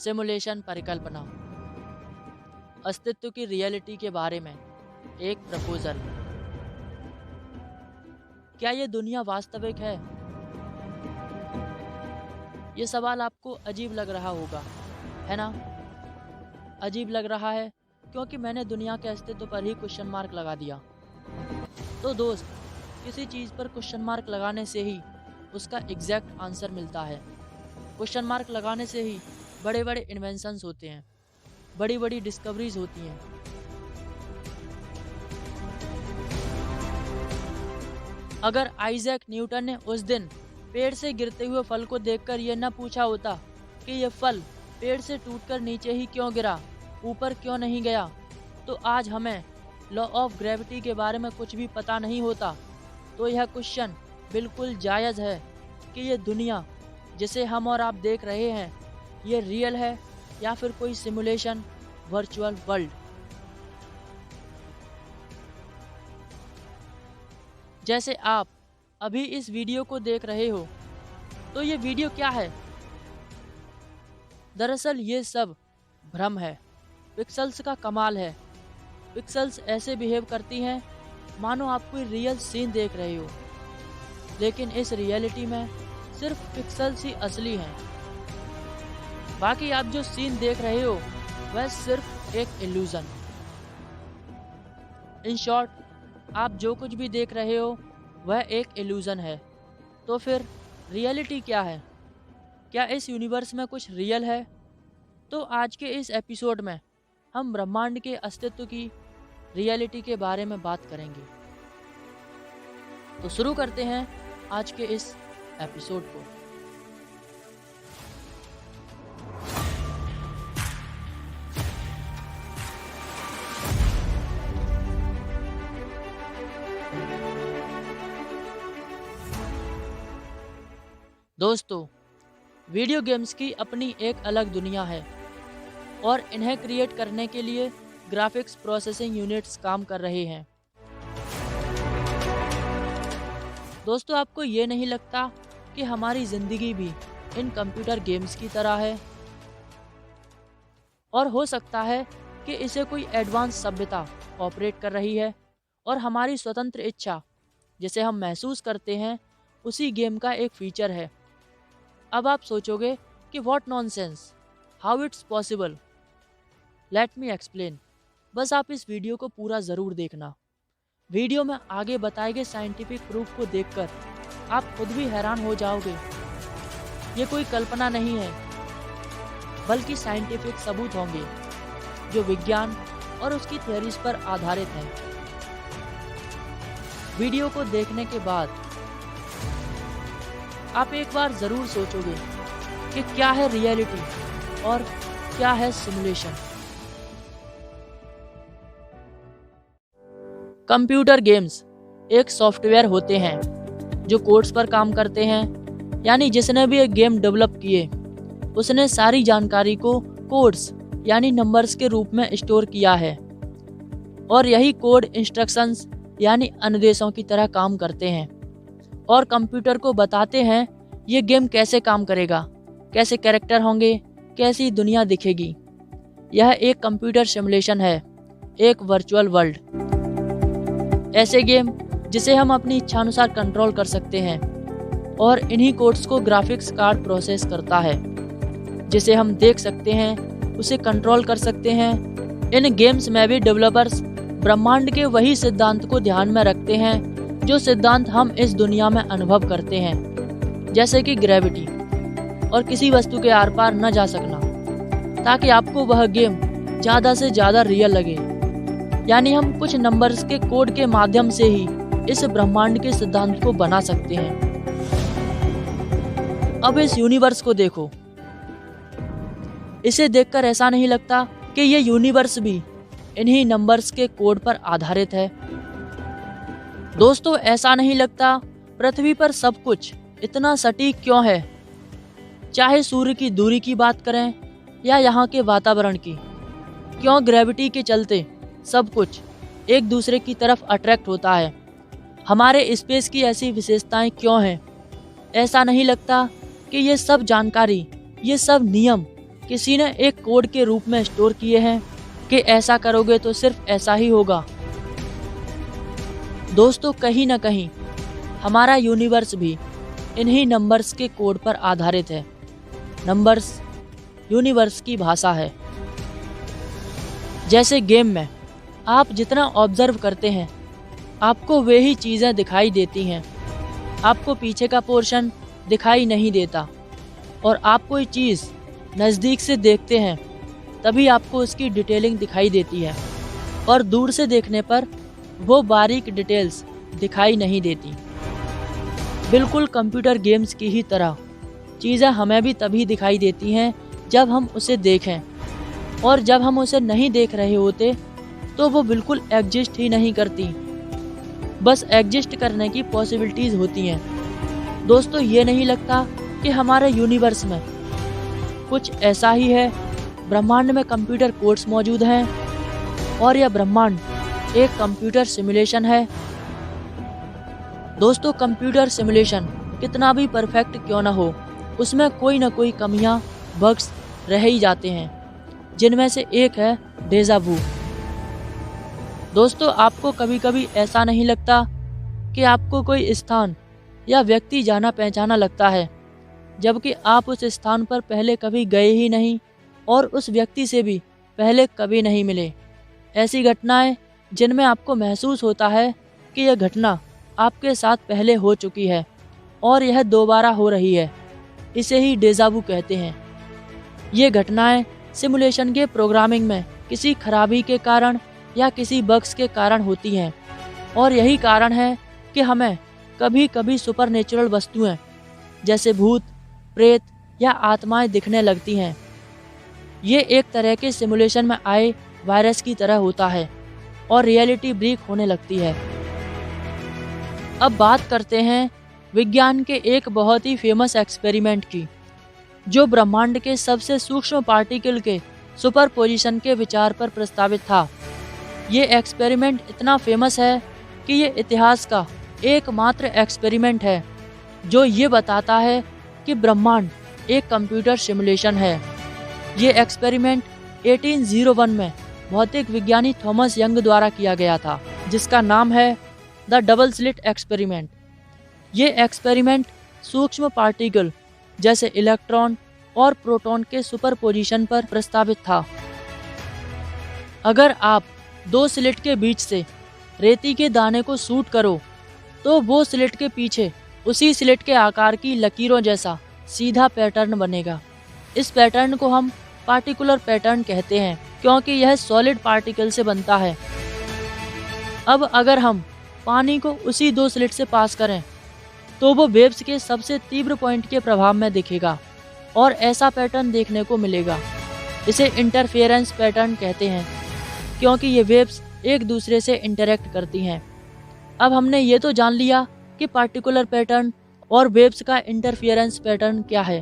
Simulation परिकल्पना, अस्तित्व की रियलिटी के बारे में एक प्रपोजल। क्या ये दुनिया वास्तविक है? ये सवाल आपको अजीब लग रहा होगा, है ना? अजीब लग रहा है क्योंकि मैंने दुनिया के अस्तित्व पर ही क्वेश्चन मार्क लगा दिया। तो दोस्त, किसी चीज़ पर क्वेश्चन मार्क लगाने से ही उसका एग्जैक्ट आंसर मिलता है। क्वेश्चन मार्क लगाने से ही बड़े बड़े इन्वेंशंस होते हैं, बड़ी बड़ी डिस्कवरीज होती हैं। अगर आइजैक न्यूटन ने उस दिन पेड़ से गिरते हुए फल को देखकर यह न पूछा होता कि यह फल पेड़ से टूटकर नीचे ही क्यों गिरा, ऊपर क्यों नहीं गया, तो आज हमें लॉ ऑफ ग्रेविटी के बारे में कुछ भी पता नहीं होता। तो यह क्वेश्चन बिल्कुल जायज़ है कि यह दुनिया जिसे हम और आप देख रहे हैं, ये रियल है या फिर कोई सिमुलेशन, वर्चुअल वर्ल्ड। जैसे आप अभी इस वीडियो को देख रहे हो, तो ये वीडियो क्या है? दरअसल ये सब भ्रम है, पिक्सेल्स का कमाल है। पिक्सेल्स ऐसे बिहेव करती हैं मानो आप कोई रियल सीन देख रहे हो, लेकिन इस रियलिटी में सिर्फ पिक्सेल्स ही असली हैं। बाकी आप जो सीन देख रहे हो वह सिर्फ एक इल्यूजन। इन शॉर्ट, आप जो कुछ भी देख रहे हो वह एक इल्यूजन है। तो फिर रियलिटी क्या है? क्या इस यूनिवर्स में कुछ रियल है? तो आज के इस एपिसोड में हम ब्रह्मांड के अस्तित्व की रियलिटी के बारे में बात करेंगे। तो शुरू करते हैं आज के इस एपिसोड को। दोस्तों, वीडियो गेम्स की अपनी एक अलग दुनिया है और इन्हें क्रिएट करने के लिए ग्राफिक्स प्रोसेसिंग यूनिट्स काम कर रहे हैं। दोस्तों, आपको ये नहीं लगता कि हमारी ज़िंदगी भी इन कंप्यूटर गेम्स की तरह है? और हो सकता है कि इसे कोई एडवांस सभ्यता ऑपरेट कर रही है और हमारी स्वतंत्र इच्छा, जिसे हम महसूस करते हैं, उसी गेम का एक फीचर है। अब आप सोचोगे कि what nonsense, how it's possible. Let me explain. बस आप इस वीडियो को पूरा ज़रूर देखना। वीडियो में आगे बताए गए साइंटिफिक प्रूफ को देखकर आप खुद भी हैरान हो जाओगे। ये कोई कल्पना नहीं है, बल्कि साइंटिफिक सबूत होंगे जो विज्ञान और उसकी थ्योरीज पर आधारित हैं। वीडियो को देखने के बाद आप एक बार ज़रूर सोचोगे कि क्या है रियलिटी और क्या है सिमुलेशन। कंप्यूटर गेम्स एक सॉफ्टवेयर होते हैं जो कोड्स पर काम करते हैं, यानी जिसने भी एक गेम डेवलप किए उसने सारी जानकारी को कोड्स यानी नंबर्स के रूप में स्टोर किया है, और यही कोड इंस्ट्रक्शंस यानी अनुदेशों की तरह काम करते हैं और कंप्यूटर को बताते हैं ये गेम कैसे काम करेगा, कैसे कैरेक्टर होंगे, कैसी दुनिया दिखेगी। यह एक कंप्यूटर सिमुलेशन है, एक वर्चुअल वर्ल्ड। ऐसे गेम जिसे हम अपनी इच्छानुसार कंट्रोल कर सकते हैं, और इन्हीं कोड्स को ग्राफिक्स कार्ड प्रोसेस करता है, जिसे हम देख सकते हैं, उसे कंट्रोल कर सकते हैं। इन गेम्स में भी डेवलपर्स ब्रह्मांड के वही सिद्धांत को ध्यान में रखते हैं जो सिद्धांत हम इस दुनिया में अनुभव करते हैं, जैसे कि ग्रेविटी और किसी वस्तु के आर पार न जा सकना, ताकि आपको वह गेम ज़्यादा से ज़्यादा रियल लगे। यानी हम कुछ नंबर्स के कोड के माध्यम से ही इस ब्रह्मांड के सिद्धांत को बना सकते हैं। अब इस यूनिवर्स को देखो। इसे देखकर ऐसा नहीं लगता कि ये यूनिवर्स भी इन्हीं नंबर्स के कोड पर आधारित है? दोस्तों, ऐसा नहीं लगता पृथ्वी पर सब कुछ इतना सटीक क्यों है? चाहे सूर्य की दूरी की बात करें या यहाँ के वातावरण की, क्यों ग्रेविटी के चलते सब कुछ एक दूसरे की तरफ अट्रैक्ट होता है? हमारे स्पेस की ऐसी विशेषताएं क्यों हैं? ऐसा नहीं लगता कि ये सब जानकारी, ये सब नियम किसी ने एक कोड के रूप में स्टोर किए हैं कि ऐसा करोगे तो सिर्फ ऐसा ही होगा। दोस्तों, कहीं ना कहीं हमारा यूनिवर्स भी इन्हीं नंबर्स के कोड पर आधारित है। नंबर्स यूनिवर्स की भाषा है। जैसे गेम में आप जितना ऑब्जर्व करते हैं, आपको वे ही चीज़ें दिखाई देती हैं। आपको पीछे का पोर्शन दिखाई नहीं देता, और आप कोई चीज़ नज़दीक से देखते हैं तभी आपको उसकी डिटेलिंग दिखाई देती है, और दूर से देखने पर वो बारीक डिटेल्स दिखाई नहीं देती। बिल्कुल कंप्यूटर गेम्स की ही तरह चीज़ें हमें भी तभी दिखाई देती हैं जब हम उसे देखें, और जब हम उसे नहीं देख रहे होते तो वो बिल्कुल एग्जिस्ट ही नहीं करती, बस एग्जिस्ट करने की पॉसिबिलिटीज़ होती हैं। दोस्तों, ये नहीं लगता कि हमारे यूनिवर्स में कुछ ऐसा ही है? ब्रह्मांड में कंप्यूटर कोड्स मौजूद हैं, और यह ब्रह्मांड एक कंप्यूटर सिमुलेशन है। दोस्तों, कंप्यूटर सिमुलेशन कितना भी परफेक्ट क्यों ना हो, उसमें कोई ना कोई कमियां, बग्स रह ही जाते हैं, जिनमें से एक है डेजा वू। दोस्तों, आपको कभी कभी ऐसा नहीं लगता कि आपको कोई स्थान या व्यक्ति जाना पहचाना लगता है, जबकि आप उस स्थान पर पहले कभी गए ही नहीं और उस व्यक्ति से भी पहले कभी नहीं मिले? ऐसी घटनाएं जिनमें आपको महसूस होता है कि यह घटना आपके साथ पहले हो चुकी है और यह दोबारा हो रही है, इसे ही डेजा वू कहते हैं। ये घटनाएं सिमुलेशन के प्रोग्रामिंग में किसी खराबी के कारण या किसी बग्स के कारण होती हैं, और यही कारण है कि हमें कभी कभी सुपरनेचुरल वस्तुएं जैसे भूत, प्रेत या आत्माएं दिखने लगती हैं। ये एक तरह के सिमुलेशन में आए वायरस की तरह होता है और रियलिटी ब्रेक होने लगती है। अब बात करते हैं विज्ञान के एक बहुत ही फेमस एक्सपेरिमेंट की, जो ब्रह्मांड के सबसे सूक्ष्म पार्टिकल के सुपरपोजिशन के विचार पर प्रस्तावित था। ये एक्सपेरिमेंट इतना फेमस है कि ये इतिहास का एकमात्र एक्सपेरिमेंट है जो ये बताता है कि ब्रह्मांड एक कंप्यूटर सिमुलेशन है। ये एक्सपेरिमेंट 1801 में भौतिक विज्ञानी थॉमस यंग द्वारा किया गया था, जिसका नाम है द डबल स्लिट एक्सपेरिमेंट। ये एक्सपेरिमेंट सूक्ष्म पार्टिकल जैसे इलेक्ट्रॉन और प्रोटॉन के सुपरपोजिशन पर प्रस्तावित था। अगर आप दो स्लिट के बीच से रेती के दाने को शूट करो तो वो स्लिट के पीछे उसी स्लिट के आकार की लकीरों जैसा सीधा पैटर्न बनेगा। इस पैटर्न को हम पार्टिकुलर पैटर्न कहते हैं, क्योंकि यह सॉलिड पार्टिकल से बनता है। अब अगर हम पानी को उसी दो स्लिट से पास करें तो वो वेव्स के सबसे तीव्र पॉइंट के प्रभाव में दिखेगा और ऐसा पैटर्न देखने को मिलेगा। इसे इंटरफेरेंस पैटर्न कहते हैं, क्योंकि ये वेव्स एक दूसरे से इंटरेक्ट करती हैं। अब हमने ये तो जान लिया कि पार्टिकुलर पैटर्न और वेव्स का इंटरफेरेंस पैटर्न क्या है।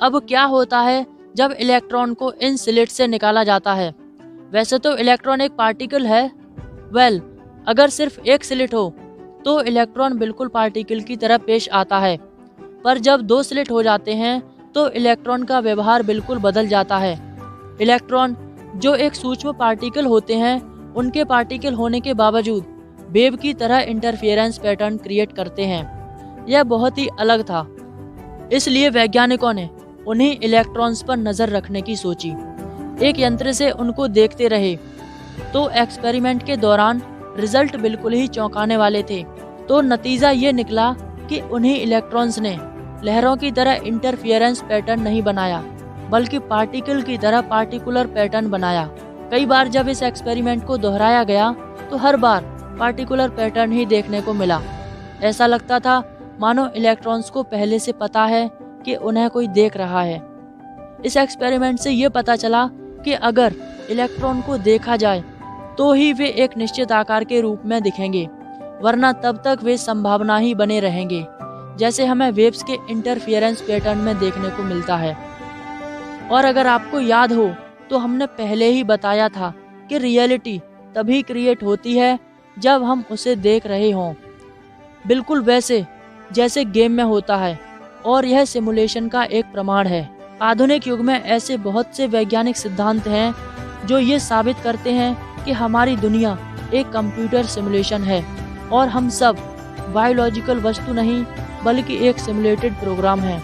अब क्या होता है जब इलेक्ट्रॉन को इन स्लिट से निकाला जाता है? वैसे तो इलेक्ट्रॉन एक पार्टिकल है। अगर सिर्फ एक स्लिट हो तो इलेक्ट्रॉन बिल्कुल पार्टिकल की तरह पेश आता है, पर जब दो स्लिट हो जाते हैं तो इलेक्ट्रॉन का व्यवहार बिल्कुल बदल जाता है। इलेक्ट्रॉन जो एक सूक्ष्म पार्टिकल होते हैं, उनके पार्टिकल होने के बावजूद वेव की तरह इंटरफेरेंस पैटर्न क्रिएट करते हैं। यह बहुत ही अलग था, इसलिए वैज्ञानिकों ने उन्हीं इलेक्ट्रॉन्स पर नज़र रखने की सोची। एक यंत्र से उनको देखते रहे तो एक्सपेरिमेंट के दौरान रिजल्ट बिल्कुल ही चौंकाने वाले थे। तो नतीजा ये निकला कि उन्हीं इलेक्ट्रॉन्स ने लहरों की तरह इंटरफेरेंस पैटर्न नहीं बनाया, बल्कि पार्टिकल की तरह पार्टिकुलर पैटर्न बनाया। कई बार जब इस एक्सपेरिमेंट को दोहराया गया तो हर बार पार्टिकुलर पैटर्न ही देखने को मिला। ऐसा लगता था मानो इलेक्ट्रॉन्स को पहले से पता है कि उन्हें कोई देख रहा है। इस एक्सपेरिमेंट से ये पता चला कि अगर इलेक्ट्रॉन को देखा जाए तो ही वे एक निश्चित आकार के रूप में दिखेंगे, वरना तब तक वे संभावना ही बने रहेंगे, जैसे हमें वेव्स के इंटरफेरेंस पैटर्न में देखने को मिलता है। और अगर आपको याद हो तो हमने पहले ही बताया था कि रियलिटी तभी क्रिएट होती है जब हम उसे देख रहे हों, बिल्कुल वैसे जैसे गेम में होता है, और यह सिमुलेशन का एक प्रमाण है। आधुनिक युग में ऐसे बहुत से वैज्ञानिक सिद्धांत हैं जो ये साबित करते हैं कि हमारी दुनिया एक कंप्यूटर सिमुलेशन है और हम सब बायोलॉजिकल वस्तु नहीं बल्कि एक सिमुलेटेड प्रोग्राम है।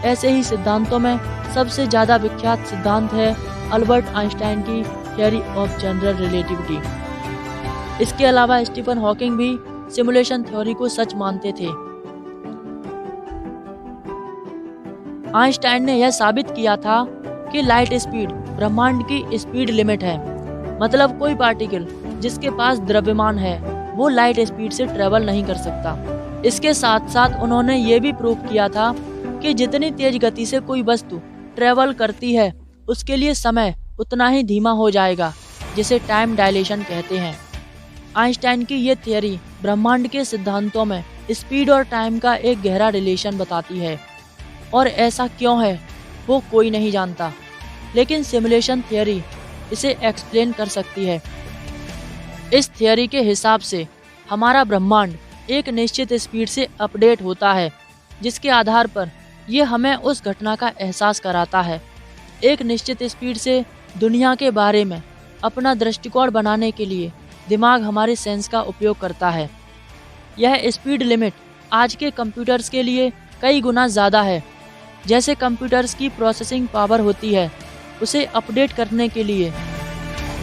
ऐसे ही सिद्धांतों में सबसे ज़्यादा विख्यात सिद्धांत है अल्बर्ट आइंस्टाइन की थ्योरी ऑफ जनरल रिलेटिविटी। इसके अलावा स्टीफन हॉकिंग भी सिमुलेशन थ्योरी को सच मानते थे। आइंस्टाइन ने यह साबित किया था कि लाइट स्पीड ब्रह्मांड की स्पीड लिमिट है। मतलब कोई पार्टिकल जिसके पास द्रव्यमान है वो लाइट स्पीड से ट्रेवल नहीं कर सकता। इसके साथ साथ उन्होंने ये भी प्रूव किया था कि जितनी तेज गति से कोई वस्तु ट्रेवल करती है उसके लिए समय उतना ही धीमा हो जाएगा, जिसे टाइम डायलेशन कहते हैं। आइंस्टाइन की ये थियरी ब्रह्मांड के सिद्धांतों में स्पीड और टाइम का एक गहरा रिलेशन बताती है, और ऐसा क्यों है वो कोई नहीं जानता, लेकिन सिमुलेशन थियरी इसे एक्सप्लेन कर सकती है। इस थियरी के हिसाब से हमारा ब्रह्मांड एक निश्चित स्पीड से अपडेट होता है, जिसके आधार पर यह हमें उस घटना का एहसास कराता है। एक निश्चित स्पीड से दुनिया के बारे में अपना दृष्टिकोण बनाने के लिए दिमाग हमारे सेंस का उपयोग करता है। यह स्पीड लिमिट आज के कंप्यूटर्स के लिए कई गुना ज़्यादा है। जैसे कंप्यूटर्स की प्रोसेसिंग पावर होती है, उसे अपडेट करने के लिए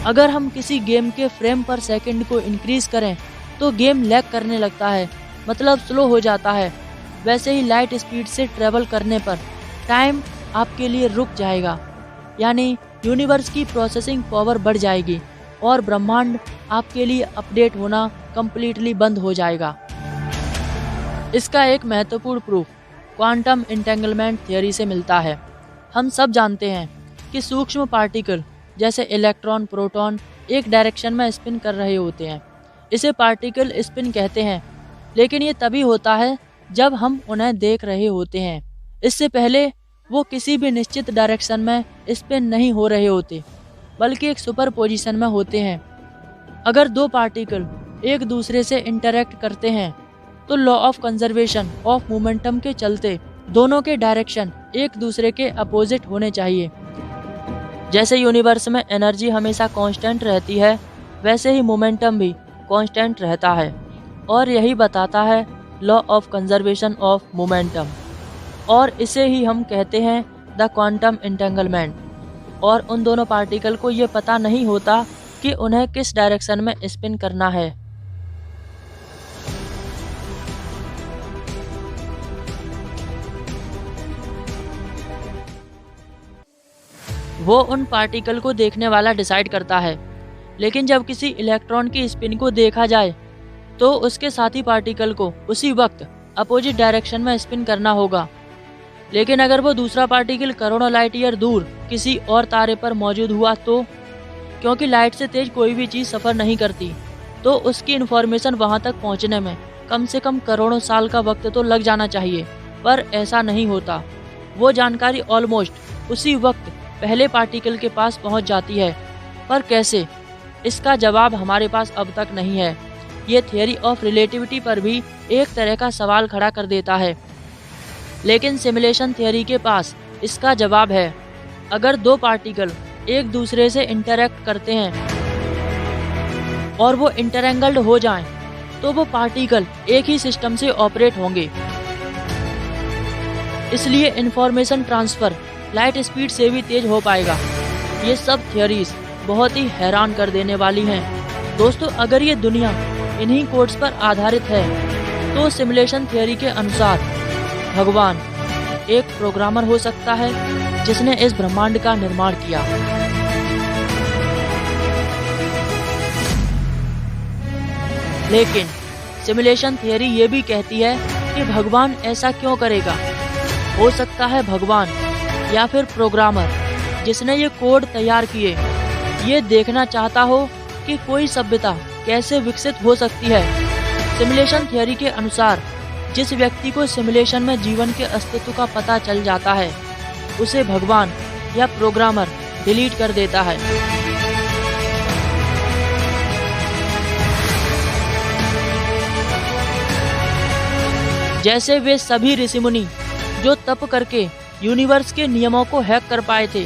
अगर हम किसी गेम के फ्रेम पर सेकंड को इंक्रीज करें तो गेम लैग करने लगता है, मतलब स्लो हो जाता है। वैसे ही लाइट स्पीड से ट्रेवल करने पर टाइम आपके लिए रुक जाएगा, यानी यूनिवर्स की प्रोसेसिंग पावर बढ़ जाएगी और ब्रह्मांड आपके लिए अपडेट होना कंप्लीटली बंद हो जाएगा। इसका एक महत्वपूर्ण प्रूफ क्वांटम इंटेंगलमेंट थ्योरी से मिलता है। हम सब जानते हैं कि सूक्ष्म पार्टिकल जैसे इलेक्ट्रॉन, प्रोटॉन एक डायरेक्शन में स्पिन कर रहे होते हैं। इसे पार्टिकल स्पिन कहते हैं, लेकिन ये तभी होता है जब हम उन्हें देख रहे होते हैं। इससे पहले वो किसी भी निश्चित डायरेक्शन में स्पिन नहीं हो रहे होते, बल्कि एक सुपर पोजिशन में होते हैं। अगर दो पार्टिकल एक दूसरे से इंटरैक्ट करते हैं तो law of conservation of momentum के चलते दोनों के डायरेक्शन एक दूसरे के अपोजिट होने चाहिए। जैसे यूनिवर्स में एनर्जी हमेशा कांस्टेंट रहती है, वैसे ही मोमेंटम भी कांस्टेंट रहता है, और यही बताता है law of conservation of momentum, और इसे ही हम कहते हैं द क्वांटम इंटेंगलमेंट। और उन दोनों पार्टिकल को ये पता नहीं होता कि उन्हें किस डायरेक्शन में स्पिन करना है। वो उन पार्टिकल को देखने वाला डिसाइड करता है, लेकिन जब किसी इलेक्ट्रॉन की स्पिन को देखा जाए तो उसके साथी पार्टिकल को उसी वक्त अपोजिट डायरेक्शन में स्पिन करना होगा। लेकिन अगर वो दूसरा पार्टिकल करोड़ों लाइट ईयर दूर किसी और तारे पर मौजूद हुआ तो, क्योंकि लाइट से तेज कोई भी चीज़ सफ़र नहीं करती, तो उसकी इन्फॉर्मेशन वहाँ तक पहुँचने में कम से कम करोड़ों साल का वक्त तो लग जाना चाहिए, पर ऐसा नहीं होता। वो जानकारी ऑलमोस्ट उसी वक्त पहले पार्टिकल के पास पहुँच जाती है। पर कैसे? इसका जवाब हमारे पास अब तक नहीं है। ये थियरी ऑफ रिलेटिविटी पर भी एक तरह का सवाल खड़ा कर देता है, लेकिन सिमुलेशन थियरी के पास इसका जवाब है। अगर दो पार्टिकल एक दूसरे से इंटरैक्ट करते हैं और वो इंटरएंगल्ड हो जाएं, तो वो पार्टिकल एक ही सिस्टम से ऑपरेट होंगे। इसलिए इंफॉर्मेशन ट्रांसफ़र लाइट स्पीड से भी तेज हो पाएगा। ये सब थियरीज बहुत ही हैरान कर देने वाली हैं। दोस्तों, अगर ये दुनिया इन्हीं कोड्स पर आधारित है तो सिमुलेशन थियरी के अनुसार भगवान एक प्रोग्रामर हो सकता है जिसने इस ब्रह्मांड का निर्माण किया। लेकिन सिमुलेशन थियरी ये भी कहती है कि भगवान ऐसा क्यों करेगा। हो सकता है भगवान या फिर प्रोग्रामर जिसने ये कोड तैयार किए ये देखना चाहता हो कि कोई सभ्यता कैसे विकसित हो सकती है। सिमुलेशन थियरी के अनुसार जिस व्यक्ति को सिमुलेशन में जीवन के अस्तित्व का पता चल जाता है उसे भगवान या प्रोग्रामर डिलीट कर देता है। जैसे वे सभी ऋषि मुनि जो तप करके यूनिवर्स के नियमों को हैक कर पाए थे।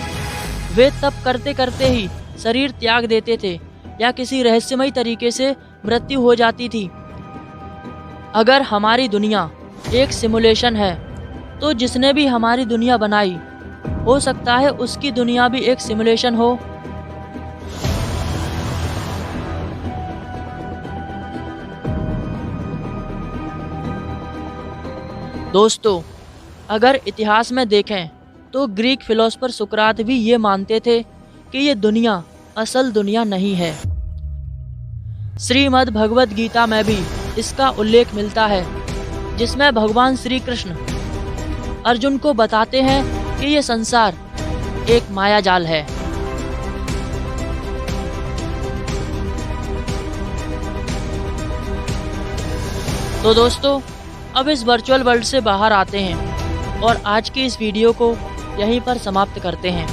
वे तब करते करते ही शरीर त्याग देते थे या किसी रहस्यमय तरीके से मृत्यु हो जाती थी। अगर हमारी दुनिया एक सिमुलेशन है तो जिसने भी हमारी दुनिया बनाई हो सकता है उसकी दुनिया भी एक सिमुलेशन हो। दोस्तों, अगर इतिहास में देखें तो ग्रीक फिलोसफर सुकरात भी ये मानते थे कि ये दुनिया असल दुनिया नहीं है। श्रीमद् भगवद गीता में भी इसका उल्लेख मिलता है, जिसमें भगवान श्री कृष्ण अर्जुन को बताते हैं कि ये संसार एक मायाजाल है। तो दोस्तों, अब इस वर्चुअल वर्ल्ड से बाहर आते हैं और आज की इस वीडियो को यहीं पर समाप्त करते हैं।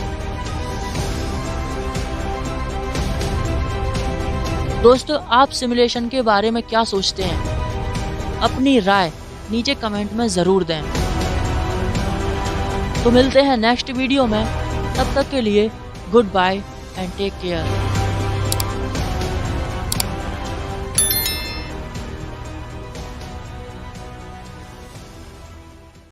दोस्तों, आप सिमुलेशन के बारे में क्या सोचते हैं? अपनी राय नीचे कमेंट में ज़रूर दें। तो मिलते हैं नेक्स्ट वीडियो में, तब तक के लिए good bye and take care.